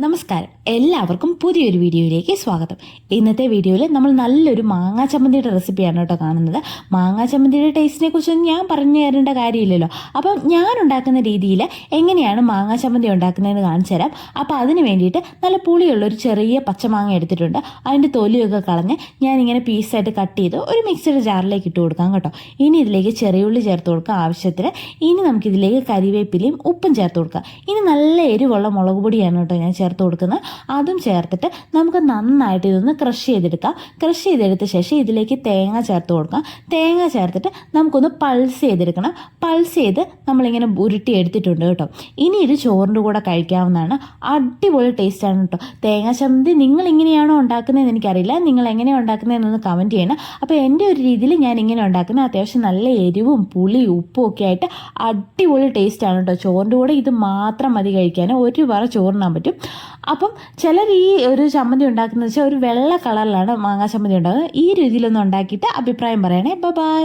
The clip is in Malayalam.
നമസ്കാരം, എല്ലാവർക്കും പുതിയൊരു വീഡിയോയിലേക്ക് സ്വാഗതം. ഇന്നത്തെ വീഡിയോയിൽ നമ്മൾ നല്ലൊരു മാങ്ങാ ചമ്മന്തിയുടെ റെസിപ്പിയാണ് കേട്ടോ കാണുന്നത്. മാങ്ങാ ചമ്മന്തിയുടെ ടേസ്റ്റിനെ കുറിച്ചൊന്നും ഞാൻ പറഞ്ഞു തരേണ്ട കാര്യമില്ലല്ലോ. അപ്പം ഞാൻ ഉണ്ടാക്കുന്ന രീതിയിൽ എങ്ങനെയാണ് മാങ്ങാ ചമ്മന്തി ഉണ്ടാക്കുന്നതെന്ന് കാണിച്ചു തരാം. അപ്പോൾ അതിന് വേണ്ടിയിട്ട് നല്ല പുളിയുള്ളൊരു ചെറിയ പച്ചമാങ്ങ എടുത്തിട്ടുണ്ട്. അതിൻ്റെ തൊലിയൊക്കെ കളഞ്ഞ് ഞാനിങ്ങനെ പീസായിട്ട് കട്ട് ചെയ്ത് ഒരു മിക്സിയുടെ ജാറിലേക്ക് ഇട്ട് കൊടുക്കാം കേട്ടോ. ഇനി ഇതിലേക്ക് ചെറിയുള്ളി ചേർത്ത് കൊടുക്കാം ആവശ്യത്തിന്. ഇനി നമുക്കിതിലേക്ക് കരിവേപ്പിലയും ഉപ്പും ചേർത്ത് കൊടുക്കാം. ഇനി നല്ല എരിവുള്ള മുളക് പൊടിയാണ് കേട്ടോ ഞാൻ ചേർത്ത് കൊടുക്കുന്നത്. അതും ചേർത്തിട്ട് നമുക്ക് നന്നായിട്ട് ഇതൊന്ന് ക്രഷ് ചെയ്തെടുക്കാം. ക്രഷ് ചെയ്തെടുത്ത ശേഷം ഇതിലേക്ക് തേങ്ങ ചേർത്ത് കൊടുക്കാം. തേങ്ങ ചേർത്തിട്ട് നമുക്കൊന്ന് പൾസ് ചെയ്തെടുക്കണം. പൾസ് ചെയ്ത് നമ്മളിങ്ങനെ ഉരുട്ടി എടുത്തിട്ടുണ്ട് കേട്ടോ. ഇനി ഇത് ചോറിൻ്റെ കൂടെ കഴിക്കാവുന്നതാണ്. അടിപൊളി ടേസ്റ്റാണ് കേട്ടോ. തേങ്ങ ചമ്മന്തി നിങ്ങൾ ഇങ്ങനെയാണോ ഉണ്ടാക്കുന്നതെന്ന് എനിക്കറിയില്ല. നിങ്ങൾ എങ്ങനെയാണ് ഉണ്ടാക്കുന്നതെന്നൊന്ന് കമൻറ്റ് ചെയ്യണം. അപ്പോൾ എൻ്റെ ഒരു രീതിയിൽ ഞാൻ ഇങ്ങനെ ഉണ്ടാക്കുന്നത് അത്യാവശ്യം നല്ല എരിവും പുളിയും ഉപ്പും ഒക്കെ ആയിട്ട് അടിപൊളി ടേസ്റ്റാണ് കേട്ടോ. ചോറിൻ്റെ കൂടെ ഇത് മാത്രം മതി കഴിക്കാൻ. ഒരു വറ ചോറിനാൻ പറ്റും. അപ്പം ചിലർ ഈ ഒരു ചമ്മന്തി ഉണ്ടാക്കുന്നത് വെച്ചാൽ ഒരു വെള്ള കളറിലാണ് മാങ്ങാ ചമ്മന്തി ഉണ്ടാകുന്നത്. ഈ രീതിയിലൊന്നും ഉണ്ടാക്കിയിട്ട് അഭിപ്രായം പറയണേ. ബൈ.